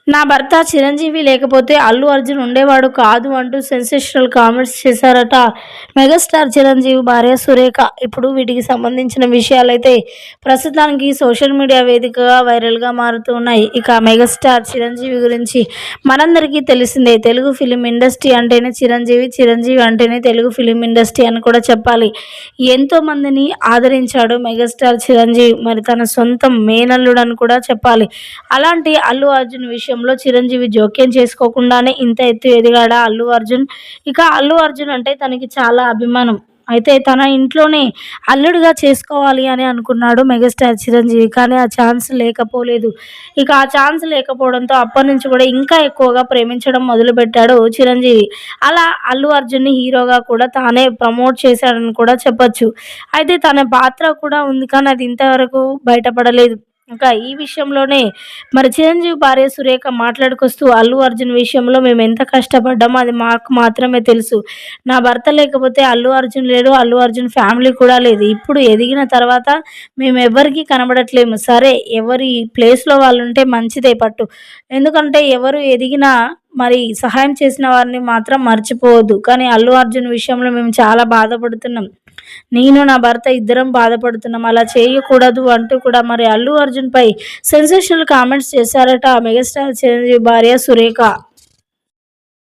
నా భర్త చిరంజీవి లేకపోతే అల్లు అర్జున్ ఉండేవాడు కాదు అంటూ సెన్సేషనల్ కామెంట్స్ చేశారట మెగాస్టార్ చిరంజీవి భార్య సురేఖ. ఇప్పుడు వీటికి సంబంధించిన విషయాలైతే ప్రస్తుతానికి సోషల్ మీడియా వేదికగా వైరల్గా మారుతూ ఉన్నాయి. ఇక మెగాస్టార్ చిరంజీవి గురించి మనందరికీ తెలిసిందే. తెలుగు ఫిలిం ఇండస్ట్రీ అంటేనే చిరంజీవి, చిరంజీవి అంటేనే తెలుగు ఫిలిం ఇండస్ట్రీ అని కూడా చెప్పాలి. ఎంతో మందిని ఆదరించాడు మెగాస్టార్ చిరంజీవి. మరి తన సొంతం మేనల్లుడు అని కూడా చెప్పాలి. అలాంటి అల్లు అర్జున్ విషయంలో చిరంజీవి జోక్యం చేసుకోకుండానే ఇంత ఎత్తు ఎదిగాడా అల్లు అర్జున్. ఇక అల్లు అర్జున్ అంటే తనకి చాలా అభిమానం. అయితే తన ఇంట్లోనే అల్లుడిగా చేసుకోవాలి అని అనుకున్నాడు మెగాస్టార్ చిరంజీవి. కానీ ఆ ఛాన్స్ లేకపోలేదు. ఇక ఆ ఛాన్స్ లేకపోవడంతో అప్పటి నుంచి కూడా ఇంకా ఎక్కువగా ప్రేమించడం మొదలుపెట్టాడు చిరంజీవి. అలా అల్లు అర్జున్ని హీరోగా కూడా తానే ప్రమోట్ చేశాడని కూడా చెప్పొచ్చు. అయితే తన పాత్ర కూడా ఉంది, కానీ అది ఇంతవరకు బయటపడలేదు. ఇంకా ఈ విషయంలోనే మరి చిరంజీవి భార్య సురేఖ మాట్లాడుకొస్తూ, అల్లు అర్జున్ విషయంలో మేము ఎంత కష్టపడ్డామో అది మాకు మాత్రమే తెలుసు. నా భర్త లేకపోతే అల్లు అర్జున్ లేడు, అల్లు అర్జున్ ఫ్యామిలీ కూడా లేదు. ఇప్పుడు ఎదిగిన తర్వాత మేము ఎవరికీ కనబడట్లేము. సరే, ఎవరి ప్లేస్లో వాళ్ళు ఉంటే మంచిదే పట్టు. ఎందుకంటే ఎవరు ఎదిగినా మరి సహాయం చేసిన వారిని మాత్రం మర్చిపోవద్దు. కానీ అల్లు అర్జున్ విషయంలో మేము చాలా బాధపడుతున్నాం. నేను నా భర్త ఇద్దరం బాధపడుతున్నాం. అలా చేయకూడదు అంటూ కూడా మరి అల్లు అర్జున్ పై సెన్సేషనల్ కామెంట్స్ చేశారట మెగాస్టార్ చిరంజీవి భార్య సురేఖ.